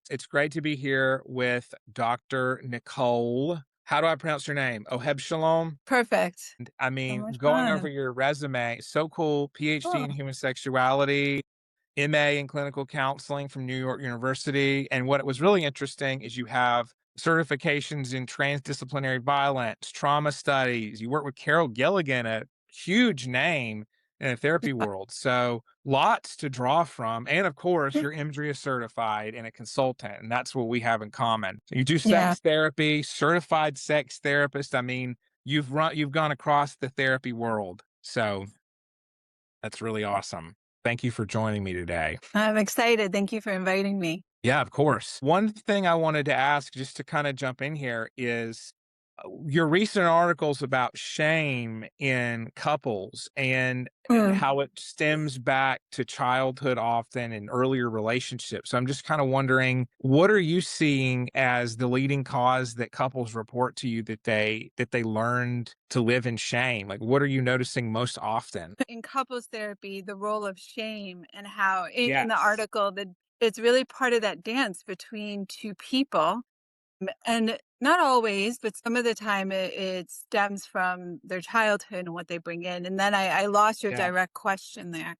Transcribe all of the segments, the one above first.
It's great to be here with Dr. Nicole. How do I pronounce your name? Ohebshalom? Perfect. I So mean, much going over fun. your resume, so cool. PhD in Cool. human sexuality, MA in clinical counseling from New York University. And what was really interesting is you have certifications in transdisciplinary violence, trauma studies. You work with Carol Gilligan, a huge name in the therapy world. So lots to draw from. And of course, you're MDRIA certified and a consultant. And that's what we have in common. You do Yeah. sex therapy, certified sex therapist. I mean, you've gone across the therapy world. So that's really awesome. Thank you for joining me today. I'm excited. Thank you for inviting me. Yeah, of course. One thing I wanted to ask, just to kind of jump in here, is your recent articles about shame in couples and Mm. how it stems back to childhood often and earlier relationships. So I'm just kind of wondering, what are you seeing as the leading cause that couples report to you that they learned to live in shame? Like, what are you noticing most often? In couples therapy, the role of shame and how in the Yes. article that it's really part of that dance between two people. And not always, but some of the time it stems from their childhood and what they bring in. And then I lost your Yeah. direct question there.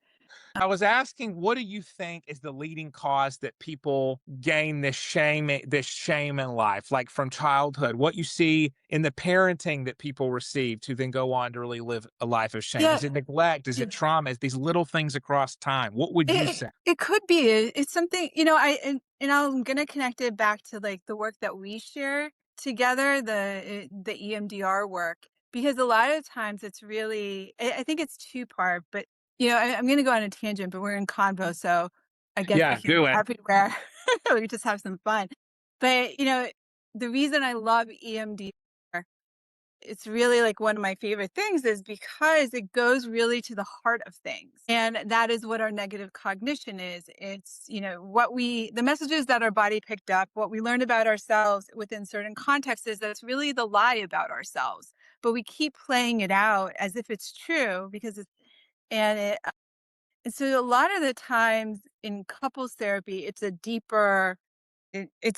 I was asking, what do you think is the leading cause that people gain this shame in life, like from childhood? What you see in the parenting that people receive to then go on to really live a life of shame? Yeah. Is it neglect? Is it trauma? Is these little things across time? What would you It say? it could be. It's something, and I'm gonna connect it back to like the work that we share together, the EMDR work, because a lot of times it's really I think it's two part, but I'm gonna go on a tangent, but we're in convo, so I guess I Yeah, can do go it. everywhere. We just have some fun. But the reason I love EMDR, it's really like one of my favorite things is because it goes really to the heart of things. And that is what our negative cognition is. It's, the messages that our body picked up, what we learned about ourselves within certain contexts is that's really the lie about ourselves. But we keep playing it out as if it's true because and it, and so a lot of the times in couples therapy, it's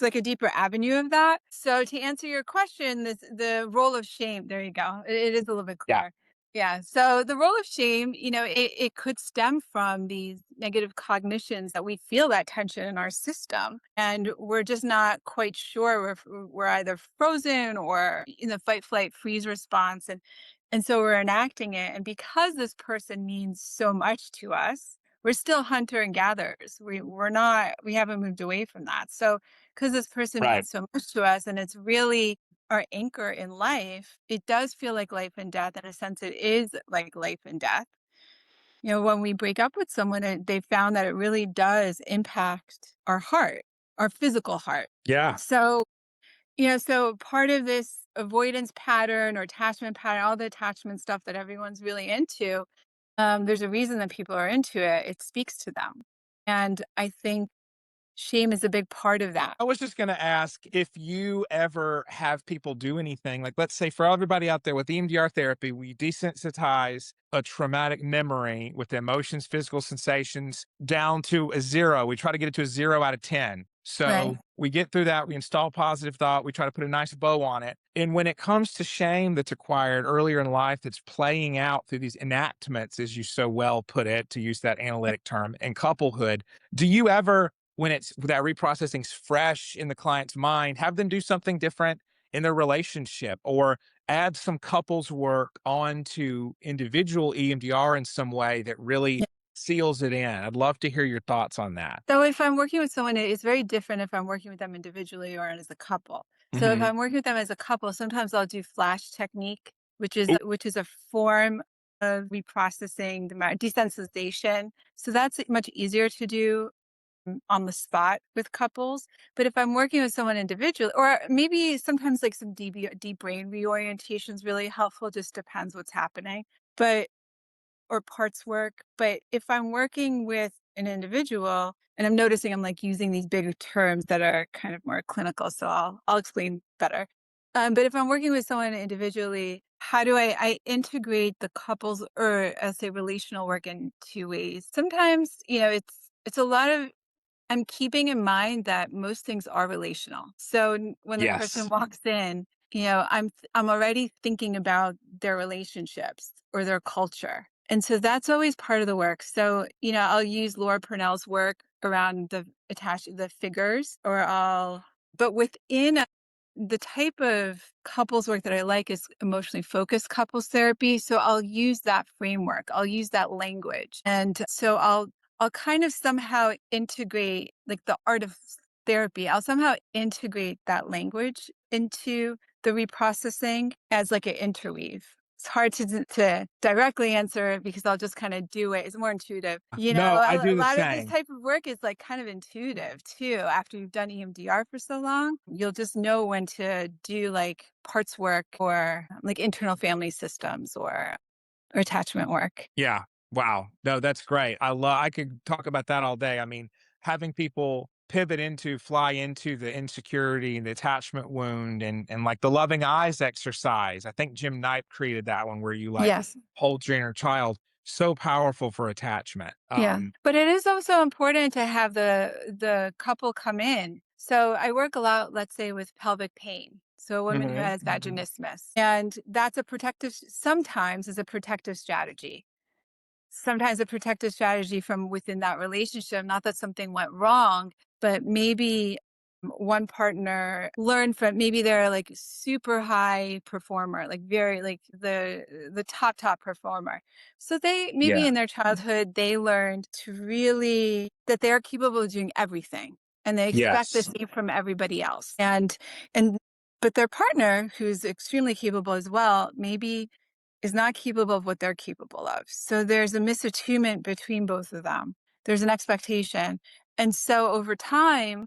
like a deeper avenue of that. So to answer your question, the role of shame, there you go. It is a little bit Yeah. clearer. Yeah. So the role of shame, it could stem from these negative cognitions that we feel that tension in our system. And we're just not quite sure. We're either frozen or in the fight, flight, freeze response. And so we're enacting it. And because this person means so much to us, we're still hunter and gatherers. We haven't moved away from that. So because this person Right. means so much to us and it's really our anchor in life, it does feel like life and death. In a sense, it is like life and death. When we break up with someone, they found that it really does impact our heart, our physical heart. Yeah. So, so part of this avoidance pattern or attachment pattern, all the attachment stuff that everyone's really into, there's a reason that people are into it. It speaks to them. And I think shame is a big part of that. I was just going to ask if you ever have people do anything, like let's say for everybody out there with EMDR therapy, we desensitize a traumatic memory with the emotions, physical sensations down to a zero. We try to get it to a 0 out of 10. Right. So we get through that. We install positive thought. We try to put a nice bow on it. And when it comes to shame that's acquired earlier in life, that's playing out through these enactments, as you so well put it, to use that analytic term, and couplehood, do you ever, when it's that reprocessing's fresh in the client's mind, have them do something different in their relationship or add some couples work onto individual EMDR in some way that really seals it in? I'd love to hear your thoughts on that. So if I'm working with someone, it's very different if I'm working with them individually or as a couple. So if Hmm. I'm working with them as a couple, sometimes I'll do flash technique, which is a form of reprocessing desensitization. So that's much easier to do on the spot with couples. But if I'm working with someone individually, or maybe sometimes like some deep brain reorientation is really helpful, just depends what's happening. But or parts work. But if I'm working with an individual and I'm noticing I'm like using these bigger terms that are kind of more clinical, so I'll explain better. But if I'm working with someone individually, how do I integrate the couples or I'll say relational work in two ways? Sometimes, it's a lot of I'm keeping in mind that most things are relational. So when the person Yes. walks in, I'm already thinking about their relationships or their culture. And so that's always part of the work. So, I'll use Laura Purnell's work around the figures, but within the type of couples work that I like is emotionally focused couples therapy. So I'll use that framework. I'll use that language. And so I'll kind of somehow integrate like the art of therapy. I'll somehow integrate that language into the reprocessing as like an interweave. It's hard to directly answer it because I'll just kind of do it. It's more intuitive. No, I A do the lot of this same. type of work is like kind of intuitive too. After you've done EMDR for so long, you'll just know when to do like parts work or like internal family systems or attachment work. Yeah. Wow. No, that's great. I could talk about that all day. I mean, having people fly into the insecurity and the attachment wound and like the loving eyes exercise. I think Jim Knipe created that one where you like Yes. hold your inner child. So powerful for attachment. Yeah. But it is also important to have the couple come in. So I work a lot, let's say, with pelvic pain. So a woman who Mhm. has vaginismus. And that's sometimes is a protective strategy. Sometimes a protective strategy from within that relationship, not that something went wrong, but maybe one partner learned from, maybe they're like super high performer, like very like the top performer. So they maybe Yeah. in their childhood they learned to really that they're capable of doing everything and they expect the Yes. same from everybody else. And but their partner who's extremely capable as well, maybe is not capable of what they're capable of. So there's a misattunement between both of them. There's an expectation. And so over time,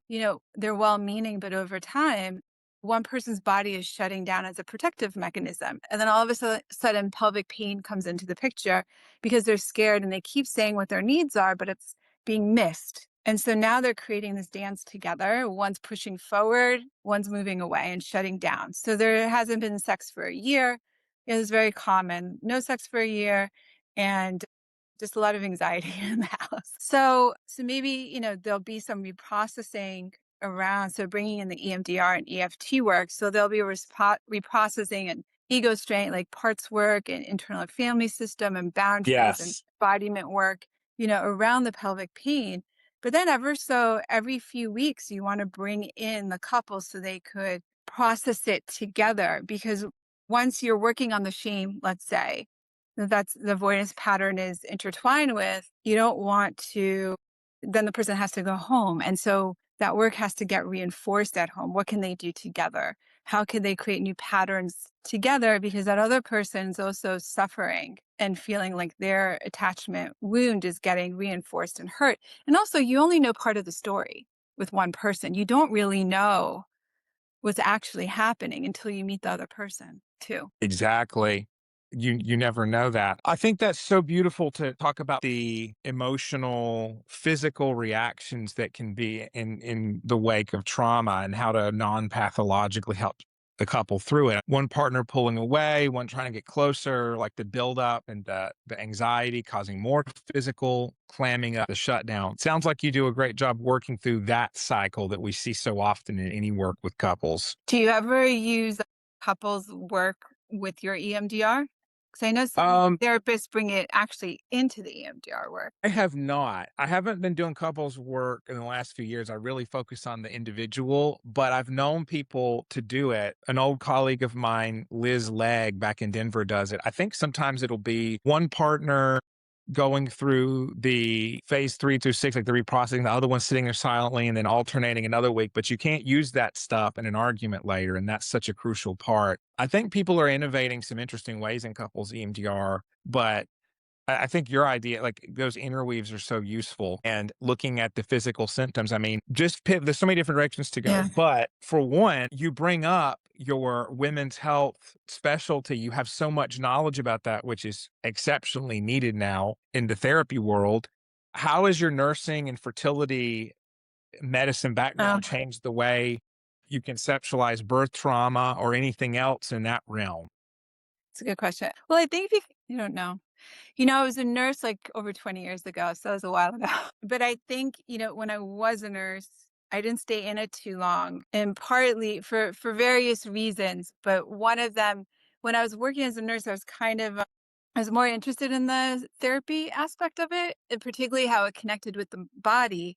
they're well meaning, but over time, one person's body is shutting down as a protective mechanism. And then all of a sudden, pelvic pain comes into the picture because they're scared and they keep saying what their needs are, but it's being missed. And so now they're creating this dance together. One's pushing forward, one's moving away and shutting down. So there hasn't been sex for a year. It was very common. No sex for a year and just a lot of anxiety in the house. So maybe, there'll be some reprocessing around. So bringing in the EMDR and EFT work. So there'll be reprocessing and ego strength, like parts work and internal family system and boundaries and Yes. embodiment work, around the pelvic pain. But then every few weeks, you want to bring in the couple so they could process it together because once you're working on the shame, let's say, that's the avoidance pattern is intertwined with, you don't want to, then the person has to go home. And so that work has to get reinforced at home. What can they do together? How can they create new patterns together? Because that other person's also suffering and feeling like their attachment wound is getting reinforced and hurt. And also, you only know part of the story with one person. You don't really know what's actually happening until you meet the other person too. Exactly. You never know that. I think that's so beautiful to talk about the emotional, physical reactions that can be in the wake of trauma and how to non-pathologically help the couple through it. One partner pulling away, one trying to get closer, like the buildup and the anxiety causing more physical clamming up, the shutdown. Sounds like you do a great job working through that cycle that we see so often in any work with couples. Do you ever use couples work with your EMDR? Because I know some Um, therapists bring it actually into the EMDR work. I have not. I haven't been doing couples work in the last few years. I really focus on the individual, but I've known people to do it. An old colleague of mine, Liz Legg, back in Denver, does it. I think sometimes it'll be one partner going through the phase 3 through 6, like the reprocessing, the other one sitting there silently and then alternating another week. But you can't use that stuff in an argument later. And that's such a crucial part. I think people are innovating some interesting ways in couples EMDR, but I think your idea, like those interweaves are so useful and looking at the physical symptoms. I mean, there's so many different directions to go. Yeah. But for one, you bring up your women's health specialty. You have so much knowledge about that, which is exceptionally needed now in the therapy world. How has your nursing and fertility medicine Oh, background changed the way you conceptualize birth trauma or anything else in that realm? it's a good question. Well, I think you don't know. I was a nurse like over 20 years ago, so it was a while ago. But I think, when I was a nurse, I didn't stay in it too long, and partly for various reasons. But one of them, when I was working as a nurse, I was more interested in the therapy aspect of it, and particularly how it connected with the body.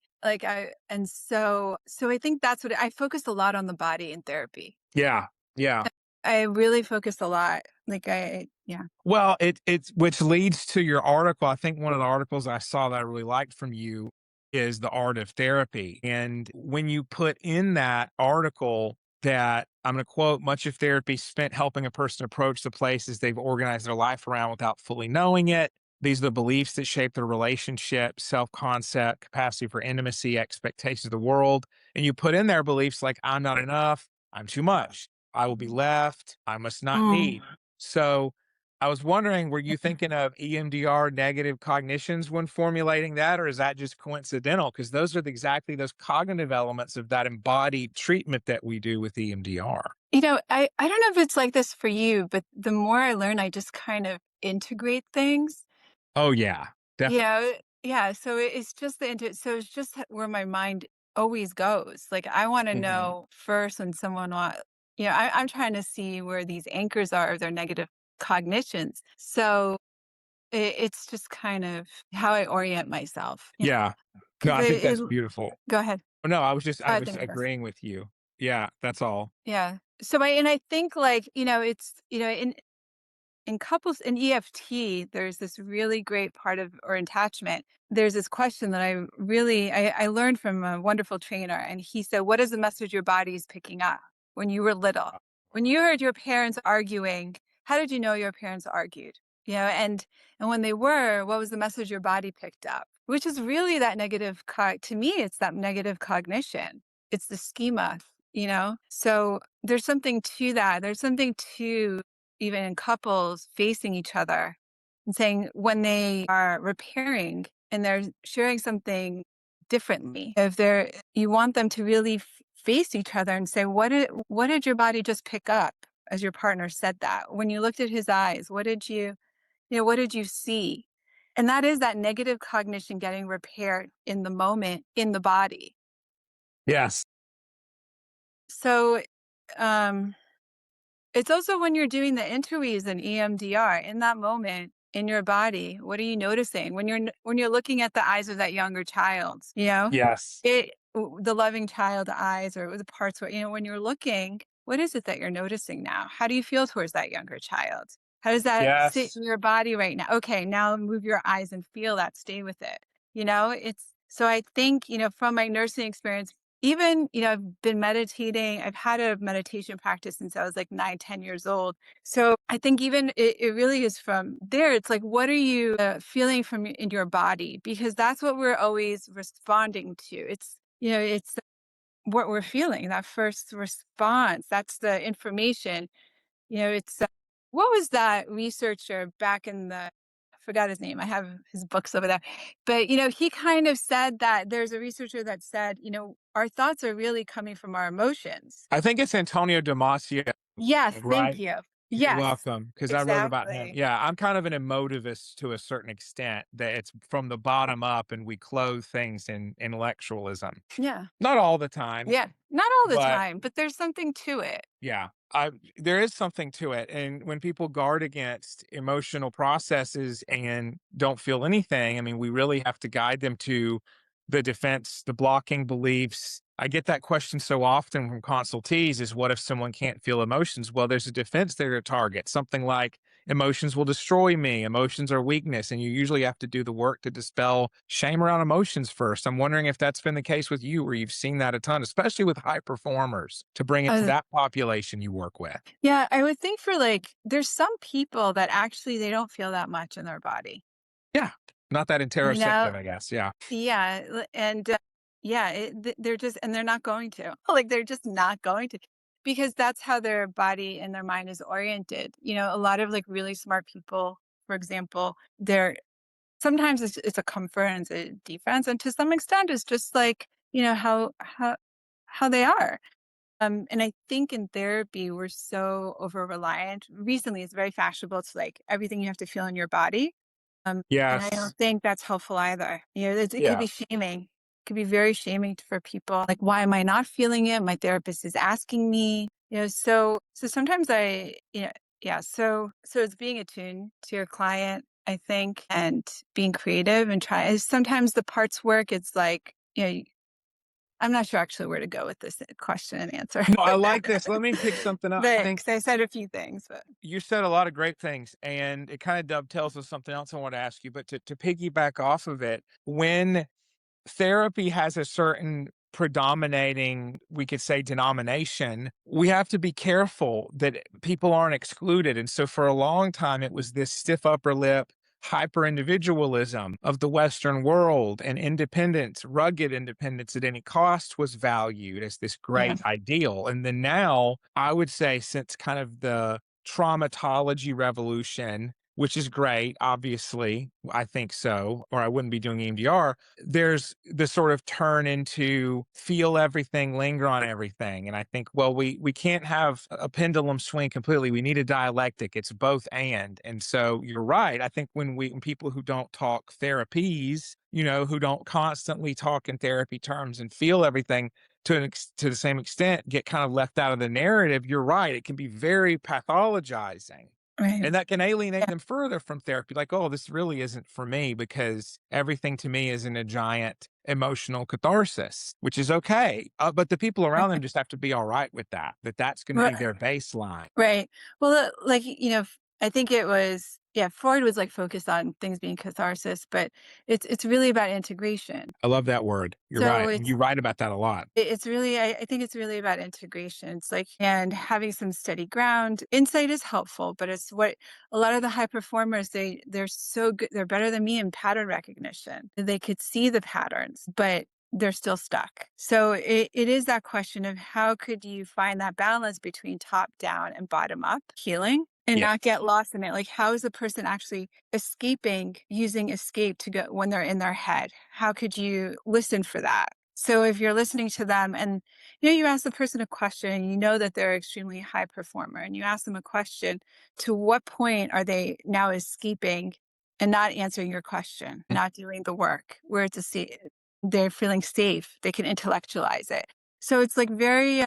So I think that's what I focused a lot on the body in therapy. Yeah. Yeah. I really focused a lot. Yeah. Well, it's which leads to your article. I think one of the articles I saw that I really liked from you is The Art of Therapy. And when you put in that article that I'm going to quote, much of therapy spent helping a person approach the places they've organized their life around without fully knowing it. These are the beliefs that shape their relationship, self concept, capacity for intimacy, expectations of the world. And you put in there beliefs like, I'm not enough, I'm too much, I will be left, I must not Mm. need. So, I was wondering, were you thinking of EMDR negative cognitions when formulating that, or is that just coincidental? Because those are exactly those cognitive elements of that embodied treatment that we do with EMDR. I don't know if it's like this for you, but the more I learn, I just kind of integrate things. Oh, yeah, definitely. Yeah. So so it's just where my mind always goes. Like I want to Mhm. know first when someone I'm trying to see where these anchors are of their negative cognitions. So it's just kind of how I orient myself. Yeah. No, Because I think it that's beautiful. go ahead. No, I I was think it is. agreeing with you. Yeah, that's all. Yeah. I think like, it's, in couples in EFT, there's this really great part of or attachment. There's this question that I learned from a wonderful trainer, and he said, "What is the message your body is picking up when you were little? When you heard your parents arguing, how did you know your parents argued? And when they were, what was the message your body picked up? Which is really that to me, it's that negative cognition. It's the schema. So there's something to that. There's something to even in couples facing each other and saying when they are repairing and they're sharing something differently, if you want them to really face each other and say, what did your body just pick up as your partner said that? When you looked at his eyes, what did you see? And that is that negative cognition getting repaired in the moment in the body. Yes. So, um, it's also when you're doing the interweaves in EMDR, in that moment in your body, what are you noticing when you're looking at the eyes of that younger child? Yes. The loving child eyes or the parts where when you're looking, what is it that you're noticing now? How do you feel towards that younger child? How does that sit Yes. in your body right now? Okay, now move your eyes and feel that. Stay with it. It's so I think from my nursing experience, even, I've been meditating. I've had a meditation practice since I was like 9, 10 years old. So I think even it really is from there. It's like, what are you feeling in your body? Because that's what we're always responding to. It's what we're feeling, that first response. That's the information. It's what was that researcher back in I forgot his name. I have his books over there. But he kind of said that there's a researcher that said, our thoughts are really coming from our emotions. I think it's Antonio Damasio, Yes, thank right? you. You're Yes, welcome, because I wrote about him. exactly. Yeah, I'm kind of an emotivist to a certain extent, that it's from the bottom up and we clothe things in intellectualism. Yeah. Not all the time, Yeah. Not all the but time, but there's something to it. yeah, there is something to it. And when people guard against emotional processes and don't feel anything, I mean, we really have to guide them to the defense, the blocking beliefs. I get that question so often from consultees is, what if someone can't feel emotions? Well, there's a defense there to target, something like, emotions will destroy me, emotions are weakness. And you usually have to do the work to dispel shame around emotions first. I'm wondering if that's been the case with you, where you've seen that a ton, especially with high performers, to bring it to Uh, that population you work with. yeah, I would think there's some people that actually they don't feel that much in their body. Yeah. Not that You know, interoceptive, I guess. Yeah. Yeah, and yeah, they're just and they're not going to. Like they're just not going to because that's how their body and their mind is oriented. A lot of like really smart people, for example, they're sometimes it's a comfort and it's a defense, and to some extent, it's just like how they are. And I think in therapy, we're so over reliant. Recently, it's very fashionable. It's like everything you have to feel in your body. And I don't Yes. think that's helpful either. It could Yeah. be shaming. It could be very shaming for people. Like, why am I not feeling it? My therapist is asking me. So sometimes yeah. So it's being attuned to your client, I think, and being creative and try. Sometimes the parts work. It's like, I'm not sure actually where to go with this question and answer, No, I like this. Let me pick something up. I but think because I said a few things, but you said a lot of great things, and it kind of dovetails with something else I want to ask you. But to piggyback off of it, when therapy has a certain predominating, we could say, denomination, we have to be careful that people aren't excluded. And so for a long time, it was this stiff upper lip, hyper individualism of the Western world, and independence, rugged independence at any cost was valued as this yeah, great ideal. And then now, I would say, since kind of the traumatology revolution, which is great, obviously, I think so, or I wouldn't be doing EMDR. There's the sort of turn into feel everything, linger on everything. And I think, well, we can't have a pendulum swing completely. We need a dialectic. It's both and. And so you're right. I think when people who don't talk therapies, who don't constantly talk in therapy terms and feel everything to the same extent, get kind of left out of the narrative, you're right. It can be very pathologizing. right, And that can alienate yeah, them further from therapy. Like, oh, this really isn't for me because everything to me is in a giant emotional catharsis, which is okay. But the people around them just have to be all right with that, that's going to be right. their baseline. Right. Well, like, I think it was, yeah, Freud was like focused on things being catharsis, but it's really about integration. I love that word. You're So right. And you write about that a lot. it's really, I think it's really about integration. It's like, and having some steady ground. Insight is helpful, but it's what a lot of the high performers, they're so good. They're better than me in pattern recognition. They could see the patterns, but they're still stuck. So it is that question of how could you find that balance between top down and bottom up healing and Yeah. not get lost in it. Like, how is a person actually escaping, using escape to go when they're in their head? How could you listen for that? So if you're listening to them and you ask the person a question and you know that they're extremely high performer and you ask them a question, to what point are they now escaping and not answering your question, not doing the work where it's they're feeling safe, they can intellectualize it. So it's like you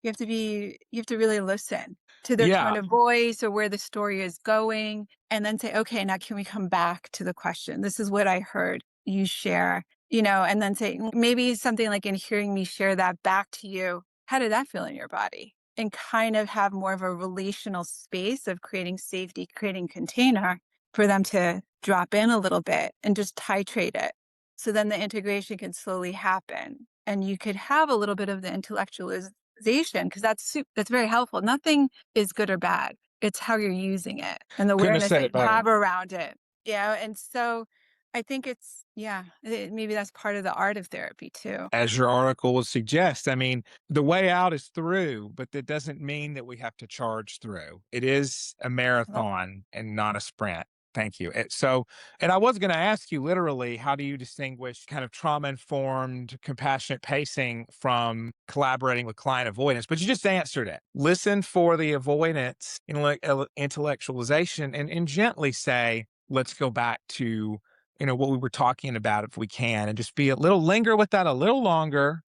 have to really listen to their Yeah. tone of voice or where the story is going, and then say, okay, now can we come back to the question? This is what I heard you share, and then say, maybe something like in hearing me share that back to you, how did that feel in your body? And kind of have more of a relational space of creating safety, creating container for them to drop in a little bit and just titrate it. So then the integration can slowly happen. And you could have a little bit of the intellectualization because that's very helpful. Nothing is good or bad. It's how you're using it and the Couldn't have awareness said that it you better. have around it. And so I think maybe that's part of the art of therapy too. As your article would suggest. I mean, the way out is through, but that doesn't mean that we have to charge through. It is a Well, marathon and not a sprint. Thank you. And I was going to ask you literally, how do you distinguish kind of trauma informed, compassionate pacing from collaborating with client avoidance? But you just answered it. Listen for the avoidance, intellectualization, and gently say, let's go back to what we were talking about if we can, and just be a little linger with that a little longer,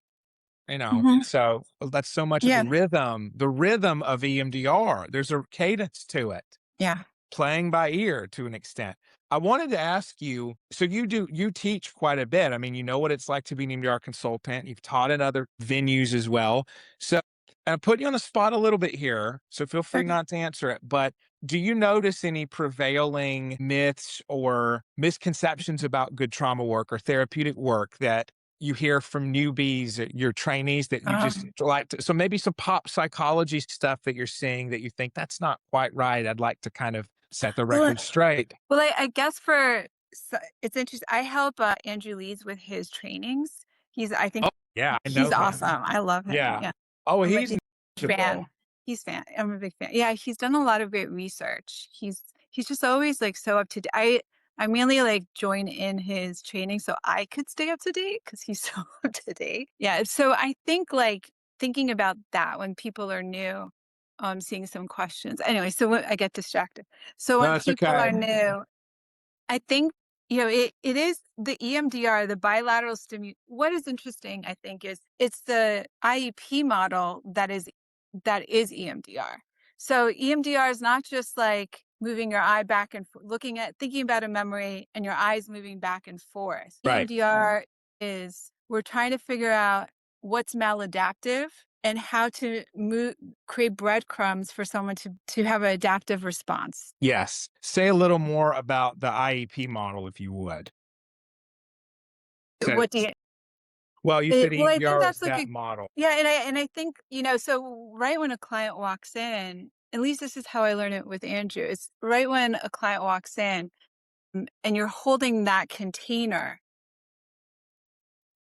mhm. and so that's so much of Yeah. the rhythm of EMDR. There's a cadence to it, Yeah. playing by ear to an extent. I wanted to ask you, so you teach quite a bit. I mean, you know what it's like to be an EMDR consultant. You've taught in other venues as well. So I put you on the spot a little bit here, so feel free Okay. not to answer it. But do you notice any prevailing myths or misconceptions about good trauma work or therapeutic work that you hear from newbies, your trainees, that you just like so maybe some pop psychology stuff that you're seeing that you think that's not quite right. I'd like to kind of set the Well, record straight. well, I guess it's interesting. I help Andrew Leeds with his trainings. I think Oh, yeah, I he's know him. awesome. I love him. Yeah. Yeah. Oh, I'm a he's big fan. knowledgeable. I'm a big fan. Yeah, he's done a lot of great research. He's just always like so up to date. I mainly like join in his training so I could stay up to date because he's so up to date. Yeah. So I think like thinking about that when people are new, seeing some questions. Anyway, so I get distracted. So No, when that's people are okay. new, I think, it is the EMDR, the bilateral what is interesting, I think, is it's the IEP model that is EMDR. So EMDR is not just like moving your eye back and thinking about a memory and your eyes moving back and forth. Right. EMDR is we're trying to figure out what's maladaptive and how to create breadcrumbs for someone to have an adaptive response. Yes. Say a little more about the IEP model, if you would. What do Since, you well, you said Well, I think EMDR is that's like that a model. yeah, and I think, so right when a client walks in, at least this is how I learned it with Andrew, it's right when a client walks in, and you're holding that container,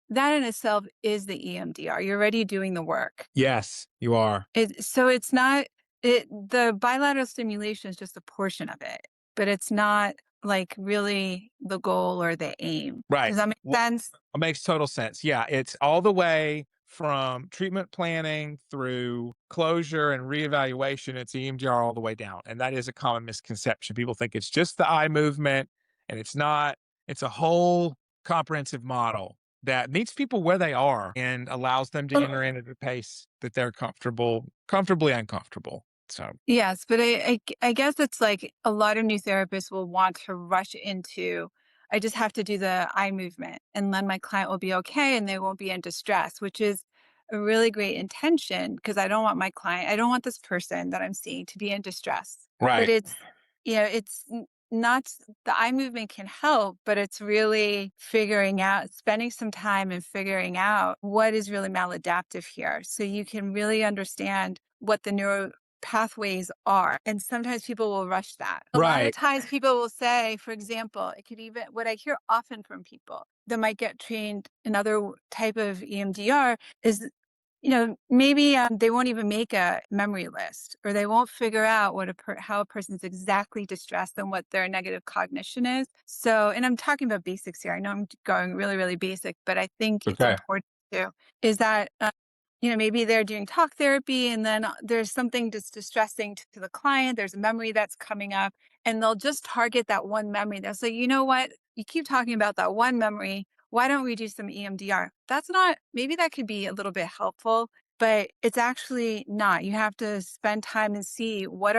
that in itself is the EMDR. You're already doing the work. Yes, you are. So it's not the bilateral stimulation is just a portion of it, but it's not like really the goal or the aim. Does Right. that make sense? It makes total sense. Yeah, it's all the way from treatment planning through closure and reevaluation. It's EMDR all the way down. And that is a common misconception. People think it's just the eye movement, and it's not. It's a whole comprehensive model that meets people where they are and allows them to enter in at a pace that they're comfortably uncomfortable. So, Yes, but I guess it's like a lot of new therapists will want to rush into, I just have to do the eye movement and then my client will be okay and they won't be in distress, which is a really great intention because I don't want this person that I'm seeing to be in distress. But right. not, the eye movement can help, but it's really spending some time and figuring out what is really maladaptive here. So you can really understand what the neuro pathways are. And sometimes people will rush that. A lot of Right. times people will say, for example, what I hear often from people that might get trained another type of EMDR is, maybe they won't even make a memory list or they won't figure out how a person's exactly distressed and what their negative cognition is. So, and I'm talking about basics here. I know I'm going really, really basic, but I think it's Okay. important too, is that maybe they're doing talk therapy and then there's something just distressing to the client. There's a memory that's coming up and they'll just target that one memory. They'll say, you know what? You keep talking about that one memory. Why don't we do some EMDR? Maybe that could be a little bit helpful, but it's actually not. You have to spend time and see what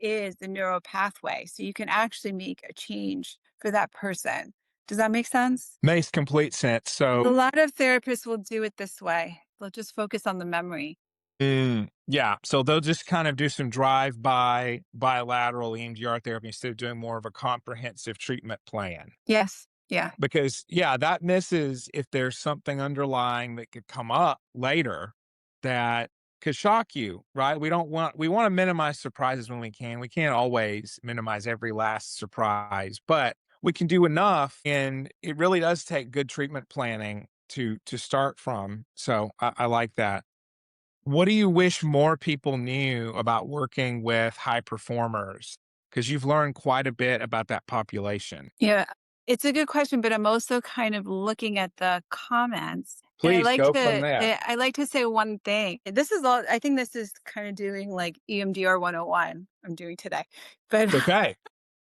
is the neural pathway so you can actually make a change for that person. Does that make sense? Makes complete sense. A So, lot of therapists will do it this way. They'll just focus on the memory. yeah. So they'll just kind of do some drive-by bilateral EMDR therapy instead of doing more of a comprehensive treatment plan. Yes. Yeah. Because, yeah, that misses if there's something underlying that could come up later that could shock you, right? We want to minimize surprises when we can. We can't always minimize every last surprise, but we can do enough. And it really does take good treatment planning to start from. So I like that. What do you wish more people knew about working with high performers? Because you've learned quite a bit about that population. Yeah. It's a good question, but I'm also kind of looking at the comments. And Please go from there. I like to say one thing. This is all I think this is kind of doing like EMDR 101 I'm doing today. But It's okay.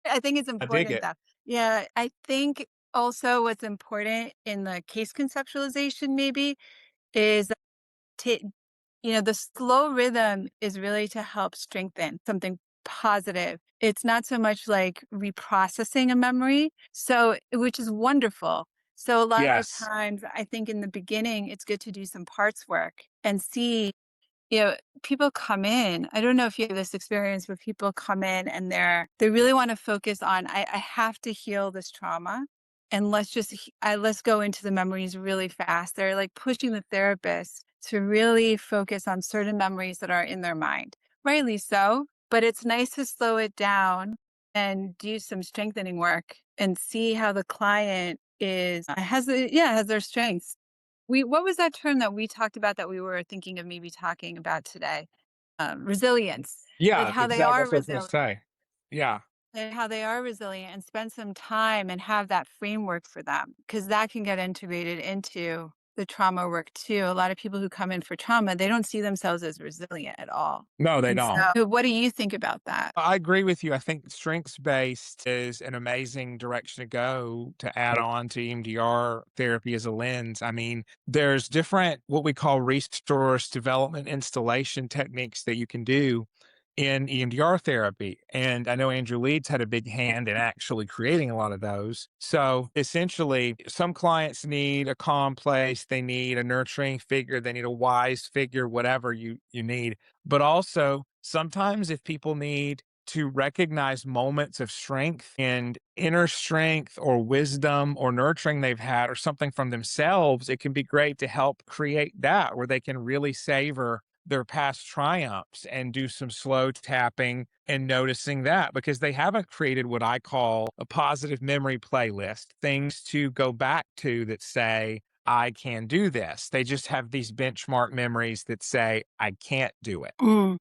I think it's I dig important it. that. Yeah, I think also what's important in the case conceptualization maybe is to the slow rhythm is really to help strengthen something positive. It's not so much like reprocessing a memory, so which is wonderful. So a lot of Yes. times, I think in the beginning, it's good to do some parts work and see, you know, people come in. I don't know if you have this experience where people come in and they really want to focus on, I have to heal this trauma. And let's go into the memories really fast. They're like pushing the therapist to really focus on certain memories that are in their mind. Rightly so, but it's nice to slow it down and do some strengthening work and see how the client has their strengths. What was that term that we talked about that we were thinking of maybe talking about today? Resilience, like Yeah, how they exactly. are That's what I was gonna resilient say. Yeah. and how they are resilient and spend some time and have that framework for them because that can get integrated into the trauma work too. A lot of people who come in for trauma, they don't see themselves as resilient at all. No, they And don't. so, what do you think about that? I agree with you. I think strengths based is an amazing direction to go to add on to EMDR therapy as a lens. I mean, there's different what we call resource development installation techniques that you can do in EMDR therapy. And I know Andrew Leeds had a big hand in actually creating a lot of those. So essentially, some clients need a calm place, they need a nurturing figure, they need a wise figure, whatever you need. But also, sometimes if people need to recognize moments of strength and inner strength or wisdom or nurturing they've had or something from themselves, it can be great to help create that where they can really savor their past triumphs and do some slow tapping and noticing that because they haven't created what I call a positive memory playlist, things to go back to that say, I can do this. They just have these benchmark memories that say, I can't do it. Mm.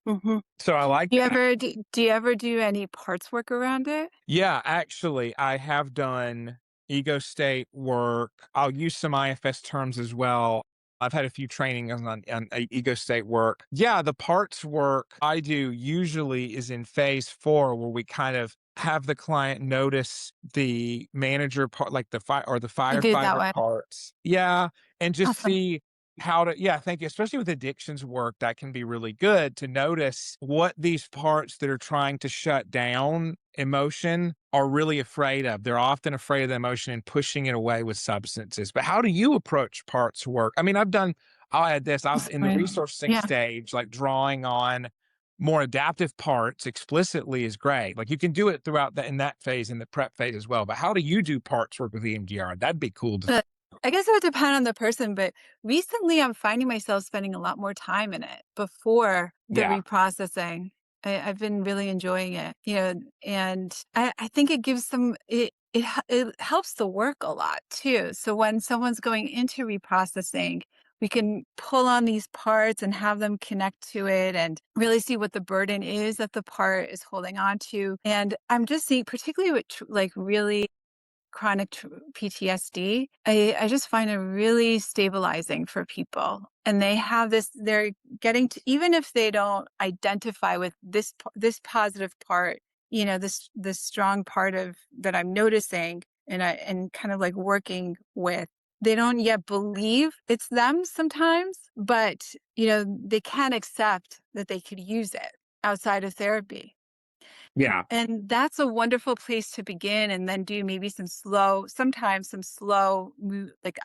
Hmm. So I like that. Do you ever do any parts work around it? Yeah, actually, I have done ego state work. I'll use some IFS terms as well. I've had a few trainings on ego state work. Yeah, the parts work I do usually is in phase 4, where we kind of have the client notice the manager part, like the fire or the You do it that firefighter way. parts. Yeah, and just Awesome. see how to, yeah, thank you. Especially with addictions work, that can be really good to notice what these parts that are trying to shut down emotion are really afraid of. They're often afraid of the emotion and pushing it away with substances. But how do you approach parts work? I mean, I'll add this. I was That's in the great. resourcing Yeah. stage, like drawing on more adaptive parts explicitly is great. Like you can do it throughout in that phase, in the prep phase as well. But how do you do parts work with EMDR? That'd be cool to. But I guess it would depend on the person, but recently I'm finding myself spending a lot more time in it before the Yeah. reprocessing. I've been really enjoying it, and I think it gives them it helps the work a lot too. So when someone's going into reprocessing, we can pull on these parts and have them connect to it and really see what the burden is that the part is holding on to. And I'm just seeing, particularly with like really chronic PTSD, I just find it really stabilizing for people. And they have this, they're getting to, even if they don't identify with this positive part, this strong part of that I'm noticing and kind of like working with, they don't yet believe it's them sometimes, but they can accept that they could use it outside of therapy. Yeah. And that's a wonderful place to begin and then do maybe sometimes some slow like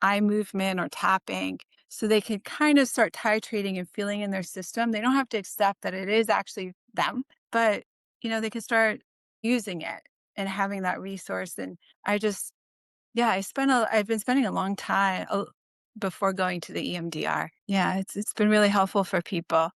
eye movement or tapping so they can kind of start titrating and feeling in their system. They don't have to accept that it is actually them, but they can start using it and having that resource. And I just, yeah, I've been spending a long time before going to the EMDR. Yeah, it's been really helpful for people.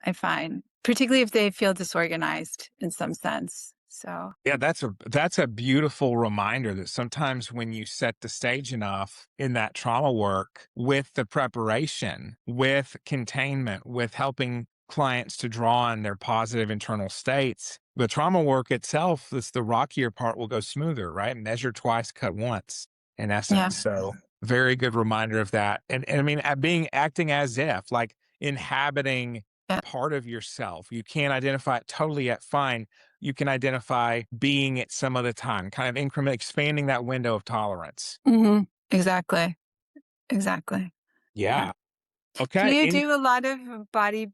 I find, particularly if they feel disorganized in some sense. So, Yeah, that's a beautiful reminder that sometimes when you set the stage enough in that trauma work with the preparation, with containment, with helping clients to draw on their positive internal states, the trauma work itself, that's the rockier part will go smoother, right? Measure twice, cut once, in yeah, essence. So very good reminder of that. And I mean, acting as if like inhabiting yeah, part of yourself. You can't identify it totally yet, fine, you can identify being it some other time, kind of expanding that window of tolerance. hmm, exactly, exactly. Yeah. Yeah. Do Okay. you do a lot of body?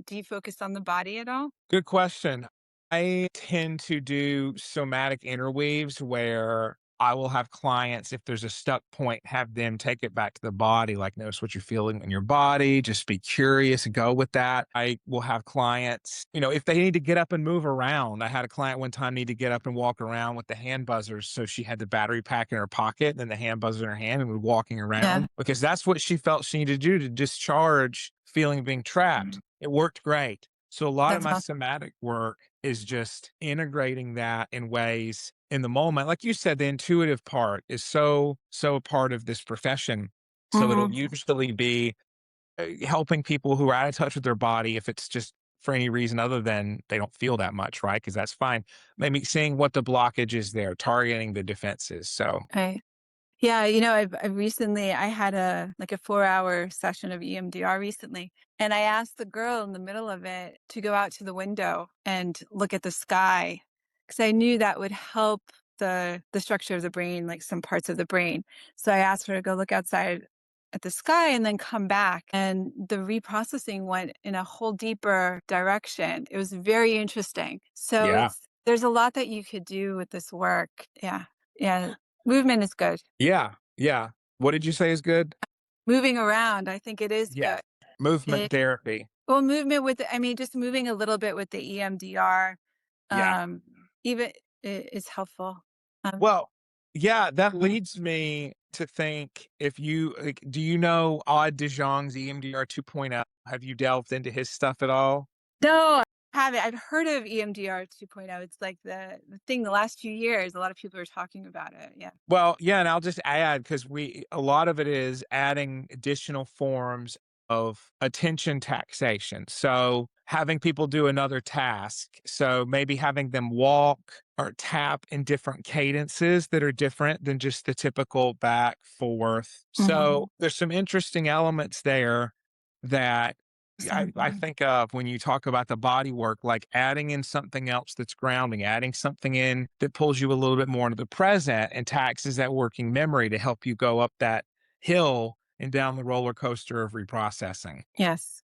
Do you focus on the body at all? Good question. I tend to do somatic interweaves where I will have clients, if there's a stuck point, have them take it back to the body, like notice what you're feeling in your body, just be curious, go with that. I will have clients, if they need to get up and move around. I had a client one time need to get up and walk around with the hand buzzers. So she had the battery pack in her pocket and then the hand buzzer in her hand and was walking Yeah, around because that's what she felt she needed to do to discharge feeling being trapped. It worked great. So a lot of that's my awesome. somatic work is just integrating that in ways in the moment. Like you said, the intuitive part is so a part of this profession. So it'll Hmm. usually be helping people who are out of touch with their body if it's just for any reason other than they don't feel that much, right? Because that's fine. Maybe seeing what the blockage is there, targeting the defenses. So Right. Yeah, I've recently I had a 4-hour session of EMDR recently, and I asked the girl in the middle of it to go out to the window and look at the sky, because I knew that would help the structure of the brain, like some parts of the brain. So I asked her to go look outside at the sky and then come back, and the reprocessing went in a whole deeper direction. It was very interesting. So Yeah. there's a lot that you could do with this work. Yeah. Yeah. Movement is good. Yeah. Yeah. What did you say is good? Moving around, I think it is Yes. good. Movement It therapy. well, movement with just moving a little bit with the EMDR, Yeah. um, even is helpful. Um, Well, yeah, that leads me to think if you like, do you know Odd de Jong's EMDR 2.0? Have you delved into his stuff at all? no, I haven't. I've heard of EMDR 2.0. It's like the thing the last few years, a lot of people are talking about it. Yeah. Well, yeah, and I'll just add because a lot of it is adding additional forms of attention taxation. So having people do another task. So maybe having them walk or tap in different cadences that are different than just the typical back, forth. Mhm. So there's some interesting elements there that I think of when you talk about the body work, like adding in something else that's grounding, adding something in that pulls you a little bit more into the present and taxes that working memory to help you go up that hill and down the roller coaster of reprocessing. Yes.